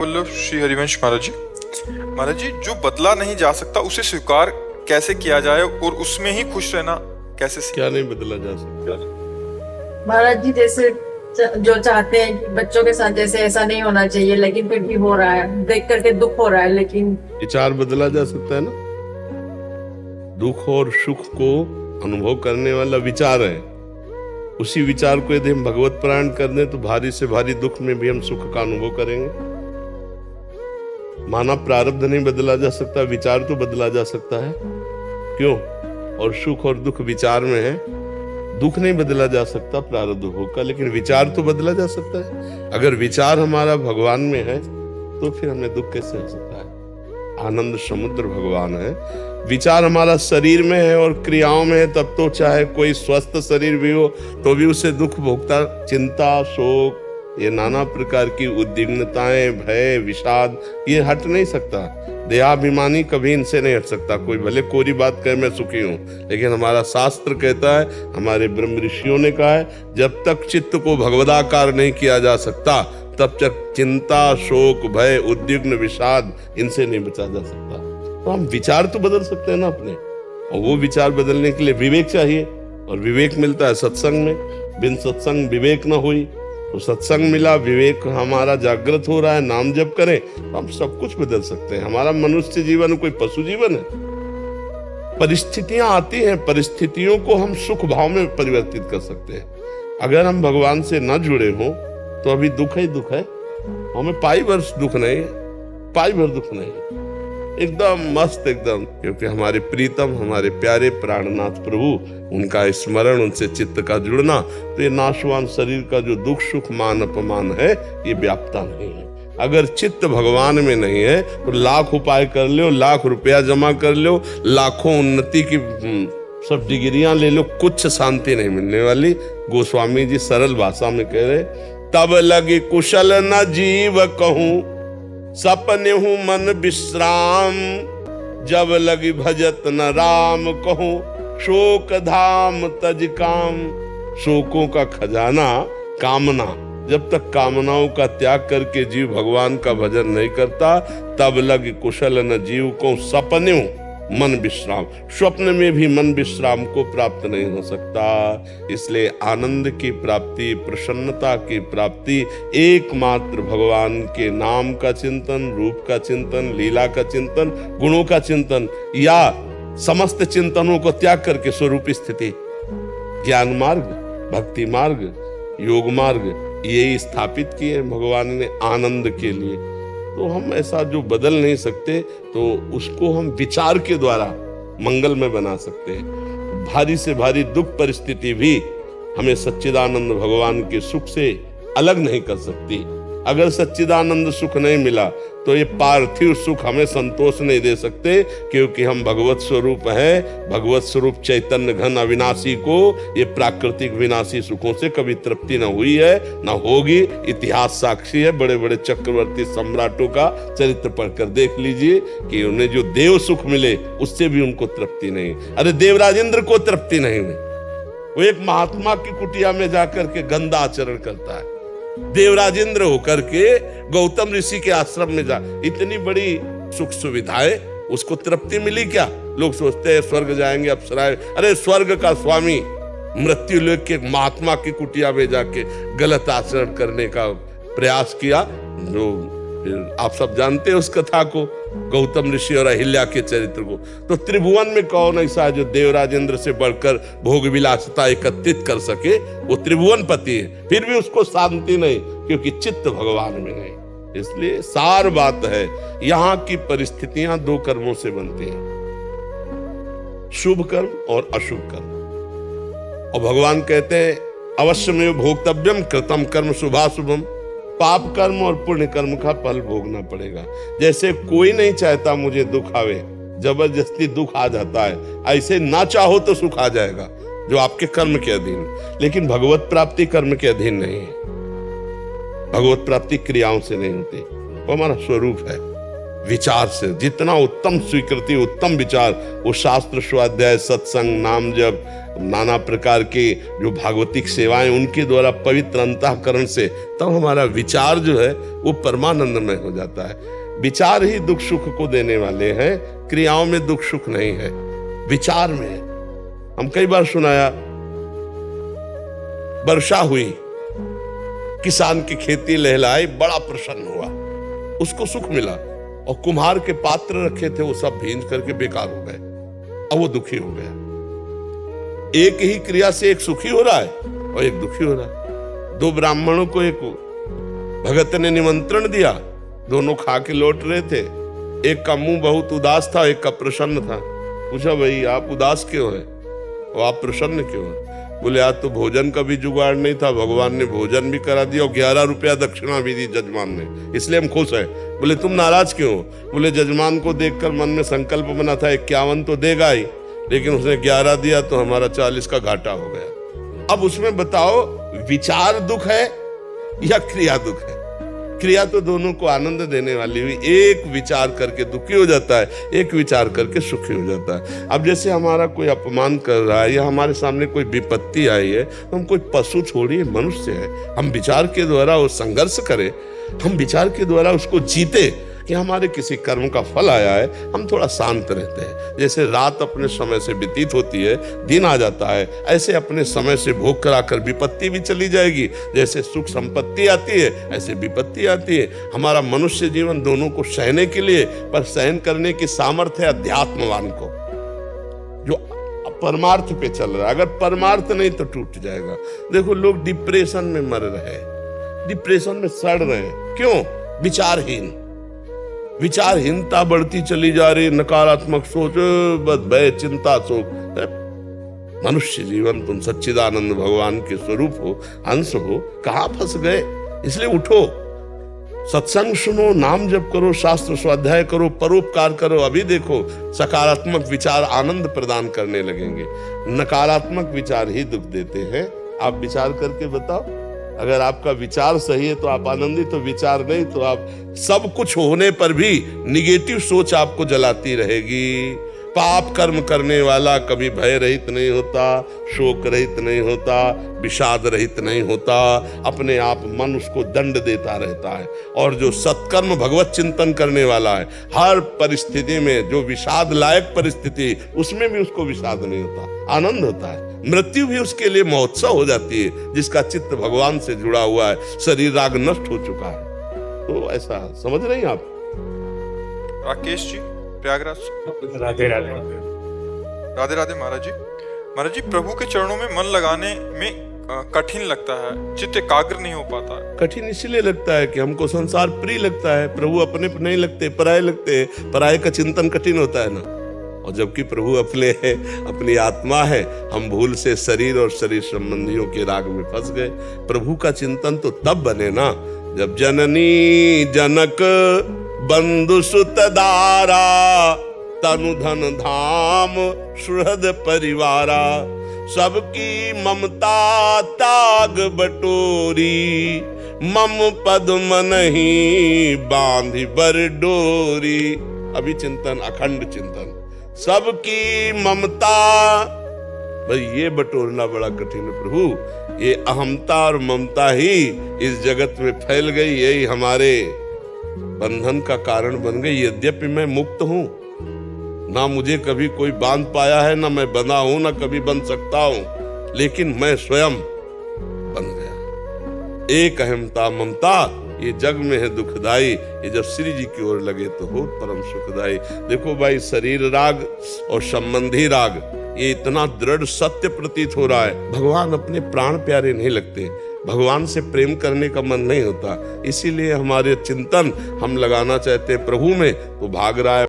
वल्लभ श्री हरिवंश महाराज जी। महाराज जी, जो बदला नहीं जा सकता उसे स्वीकार कैसे किया जाए और उसमें ही खुश रहना कैसे क्या नहीं बदला जा सकता? महाराज जी, जैसे जो चाहते हैं कि बच्चों के साथ जैसे ऐसा नहीं होना चाहिए, लेकिन फिर भी हो रहा है, देख करके दुख हो रहा है। लेकिन विचार बदला जा सकता है ना। दुख और सुख को अनुभव करने वाला विचार है। उसी विचार को यदि हम भगवत प्राण कर दें तो भारी से भारी दुख में भी हम सुख का अनुभव करेंगे। माना प्रारब्ध नहीं बदला जा सकता, विचार तो बदला जा सकता है। क्यों? और सुख और दुख विचार में है। दुख नहीं बदला जा सकता प्रारब्ध भोग का, लेकिन विचार तो बदला जा सकता है। अगर विचार हमारा भगवान में है तो फिर हमें दुख कैसे हो सकता है? आनंद समुद्र भगवान है। विचार हमारा शरीर में है और क्रियाओं में है, तब तो चाहे कोई स्वस्थ शरीर भी हो तो भी उसे दुख भोगता। चिंता, शोक, ये नाना प्रकार की उद्विग्नताएं, भय, विषाद, ये हट नहीं सकता। देहाभिमानी कभी इनसे नहीं हट सकता। कोई भले कोरी बात कहे मैं सुखी हूं, लेकिन हमारा शास्त्र कहता है, हमारे ब्रह्म ऋषियों ने कहा है, जब तक चित्त को भगवदाकार नहीं किया जा सकता तब तक चिंता, शोक, भय, उद्विग्न, विषाद इनसे नहीं बचा जा सकता। तो हम विचार तो बदल सकते हैं ना अपने, और वो विचार बदलने के लिए विवेक चाहिए, और विवेक मिलता है सत्संग में। बिन सत्संग विवेक न हुई। तो सत्संग मिला, विवेक हमारा जागृत हो रहा है, नाम जप करें तो हम सब कुछ बदल सकते हैं। हमारा मनुष्य जीवन कोई पशु जीवन है। परिस्थितियां आती हैं, परिस्थितियों को हम सुख भाव में परिवर्तित कर सकते हैं। अगर हम भगवान से न जुड़े हों तो अभी दुख ही दुख है। हमें पाई वर्ष दुख नहीं, पाई भर दुख नहीं, एकदम मस्त एकदम। क्योंकि हमारे प्रीतम, हमारे प्यारे प्राणनाथ प्रभु, उनका स्मरण, उनसे चित्त का जुड़ना, तो ये नाशवान शरीर का जो दुख सुख मान अपमान है ये व्याप्ता नहीं है। अगर चित्त भगवान में नहीं है तो लाख उपाय कर लो, लाख रुपया जमा कर लो, लाखों उन्नति की सब डिग्रियां ले लो, कुछ शांति नहीं मिलने वाली। गोस्वामी जी सरल भाषा में कह रहे, तब लगी कुशल न जीव कहूं, सपने हूं मन विश्राम, जब लगी भजत न राम कहूं, शोक धाम तज काम। शोकों का खजाना कामना, जब तक कामनाओं का त्याग करके जीव भगवान का भजन नहीं करता, तब लगी कुशल न जीव को, सपने हूं मन विश्राम। स्वप्न में भी मन विश्राम को प्राप्त नहीं हो सकता। इसलिए आनंद की प्राप्ति, प्रसन्नता की प्राप्ति एकमात्र भगवान के नाम का चिंतन, रूप का चिंतन, लीला का चिंतन, गुणों का चिंतन, या समस्त चिंतनों को त्याग करके स्वरूप स्थिति, ज्ञान मार्ग, भक्ति मार्ग, योग मार्ग, यही स्थापित किए भगवान ने आनंद के लिए। तो हम ऐसा जो बदल नहीं सकते तो उसको हम विचार के द्वारा मंगल में बना सकते हैं। भारी से भारी दुख परिस्थिति भी हमें सच्चिदानंद भगवान के सुख से अलग नहीं कर सकती। अगर सच्चिदानंद सुख नहीं मिला तो ये पार्थिव सुख हमें संतोष नहीं दे सकते, क्योंकि हम भगवत स्वरूप हैं। भगवत स्वरूप चैतन्य घन अविनाशी को ये प्राकृतिक विनाशी सुखों से कभी तृप्ति न हुई है, न होगी। इतिहास साक्षी है। बड़े बड़े चक्रवर्ती सम्राटों का चरित्र पढ़कर देख लीजिए कि उन्हें जो देव सुख मिले उससे भी उनको तृप्ति नहीं। अरे देवराजेंद्र को तृप्ति नहीं हुई, वो एक महात्मा की कुटिया में जाकर के गंदा आचरण करता है। देवराजेंद्र होकर के गौतम ऋषि के आश्रम में जा, इतनी बड़ी सुख सुविधाएं, उसको तृप्ति मिली क्या? लोग सोचते हैं स्वर्ग जाएंगे, अप्सराएं। अरे स्वर्ग का स्वामी मृत्यु लोक के महात्मा की कुटिया में जाके गलत आचरण करने का प्रयास किया। जो आप सब जानते हैं उस कथा को, गौतम ऋषि और अहिल्या के चरित्र को। तो त्रिभुवन में कौन ऐसा है जो देवराजेंद्र से बढ़कर भोग विलासिता एकत्रित कर सके? वो त्रिभुवन पति है, फिर भी उसको शांति नहीं, क्योंकि चित्त भगवान में नहीं। इसलिए सार बात है, यहाँ की परिस्थितियां दो कर्मों से बनती हैं, शुभ कर्म और अशुभ कर्म। और भगवान कहते हैं, अवश्यमेव भोक्तव्यम कृतम कर्म शुभाशुभम। पाप कर्म और पुण्य कर्म का फल भोगना पड़ेगा। जैसे कोई नहीं चाहता मुझे दुख आवे, जबरदस्ती दुख आ जाता है, ऐसे ना चाहो तो सुख आ जाएगा जो आपके कर्म के अधीन। लेकिन भगवत प्राप्ति कर्म के अधीन नहीं है। भगवत प्राप्ति क्रियाओं से नहीं होती, वो हमारा स्वरूप है। विचार से। जितना उत्तम स्वीकृति, उत्तम विचार, वो शास्त्र स्वाध्याय, सत्संग, नाम जप, नाना प्रकार के जो भागवतिक सेवाएं, उनके द्वारा पवित्र अंतःकरण से तब हमारा विचार जो है वो परमानंदमय हो जाता है। विचार ही दुख सुख को देने वाले हैं, क्रियाओं में दुख सुख नहीं है, विचार में है। हम कई बार सुनाया, वर्षा हुई, किसान की खेती लहलाई, बड़ा प्रसन्न हुआ, उसको सुख मिला, और कुम्हार के पात्र रखे थे वो सब भींज करके बेकार हो गए, अब वो दुखी हो गया। एक ही क्रिया से एक सुखी हो रहा है और एक दुखी हो रहा है। दो ब्राह्मणों को एक भगत ने निमंत्रण दिया, दोनों खा के लौट रहे थे, एक का मुंह बहुत उदास था, एक का प्रसन्न था। पूछा, भाई आप उदास क्यों हैं और आप प्रसन्न क्यों हैं? बोले, आज तो भोजन का भी जुगाड़ नहीं था, भगवान ने भोजन भी करा दिया और 11 रुपया दक्षिणा भी दी जजमान ने, इसलिए हम खुश हैं। बोले, तुम नाराज क्यों? बोले, जजमान को देखकर मन में संकल्प बना था 51 तो देगा ही, लेकिन उसने 11 दिया तो हमारा 40 का घाटा हो गया। अब उसमें बताओ, विचार दुख है या क्रिया दुख है? क्रिया तो दोनों को आनंद देने वाली हुई। एक विचार करके दुखी हो जाता है, एक विचार करके सुखी हो जाता है। अब जैसे हमारा कोई अपमान कर रहा है या हमारे सामने कोई विपत्ति आई है, तो हम कोई पशु छोड़िए, मनुष्य है, हम विचार के द्वारा वो संघर्ष करें, हम विचार के द्वारा उसको जीते कि हमारे किसी कर्म का फल आया है, हम थोड़ा शांत रहते हैं। जैसे रात अपने समय से व्यतीत होती है, दिन आ जाता है, ऐसे अपने समय से भोग कराकर विपत्ति भी चली जाएगी। जैसे सुख संपत्ति आती है, ऐसे विपत्ति आती है। हमारा मनुष्य जीवन दोनों को सहने के लिए, पर सहन करने की सामर्थ्य है अध्यात्मवान को, जो परमार्थ पे चल रहा है। अगर परमार्थ नहीं तो टूट जाएगा। देखो, लोग डिप्रेशन में मर रहे हैं, डिप्रेशन में सड़ रहे हैं, क्यों? विचारहीन, विचारहीनता बढ़ती चली जा रही, नकारात्मक सोच, बस भय, चिंता, शोक। मनुष्य जीवन, तुम सच्चिदानंद भगवान के स्वरूप हो, अंश हो, कहां फंस गए? इसलिए उठो, सत्संग सुनो, नाम जप करो, शास्त्र स्वाध्याय करो, परोपकार करो। अभी देखो, सकारात्मक विचार आनंद प्रदान करने लगेंगे, नकारात्मक विचार ही दुख देते हैं। आप विचार करके बताओ, अगर आपका विचार सही है तो आप आनंदित हो, विचार नहीं तो आप सब कुछ होने पर भी निगेटिव सोच आपको जलाती रहेगी। पाप कर्म करने वाला कभी भय रहित नहीं होता, शोक रहित नहीं होता, विषाद रहित नहीं होता, अपने आप मन उसको दंड देता रहता है। और जो सत्कर्म भगवत चिंतन करने वाला है, हर परिस्थिति में, जो विषाद लायक परिस्थिति, उसमें भी उसको विषाद नहीं होता, आनंद होता है। मृत्यु भी उसके लिए महोत्सव हो जाती है, जिसका चित्त भगवान से जुड़ा हुआ है, शरीर राग नष्ट हो चुका है। तो ऐसा समझ रहे हैं आप? राकेश जी, प्रयागराज से। राधे राधे। राधे राधे महाराज जी। महाराज जी, प्रभु के चरणों में मन लगाने में कठिन लगता है, चित्त एकाग्र नहीं हो पाता है। कठिन इसलिए लगता है कि हमको संसार प्रिय लगता है, प्रभु अपने नहीं लगते, पराये लगते हैं। पराये का चिंतन कठिन होता है ना, और जबकि प्रभु अपने है, अपनी आत्मा है, हम भूल से शरीर और शरीर संबंधियों के राग में फंस गए। प्रभु का चिंतन तो तब बने ना, जब जननी जनक बंधु सुत दारा, तनु धन धाम सुहृद परिवारा, सबकी ममता त्याग बटोरी, मम पद मनहि बांधि बर डोरी। अभी चिंतन, अखंड चिंतन, सबकी ममता, भाई ये बटोरना बड़ा कठिन है प्रभु। ये अहमता और ममता ही इस जगत में फैल गई, यही हमारे बंधन का कारण बन गई। यद्यपि मैं मुक्त हूं, ना मुझे कभी कोई बांध पाया है, ना मैं बंधा हूं, ना कभी बन सकता हूं, लेकिन मैं स्वयं बन गया। एक अहमता ममता, ये जग में है दुखदाई, ये जब श्री जी की ओर लगे तो हो परम सुखदाई। देखो भाई, शरीर राग और संबंधी राग, ये इतना दृढ़ सत्य प्रतीत हो रहा है। भगवान अपने प्राण प्यारे नहीं लगते, भगवान से प्रेम करने का मन नहीं होता। इसीलिए हमारे चिंतन हम लगाना चाहते प्रभु में, तो भाग रहा है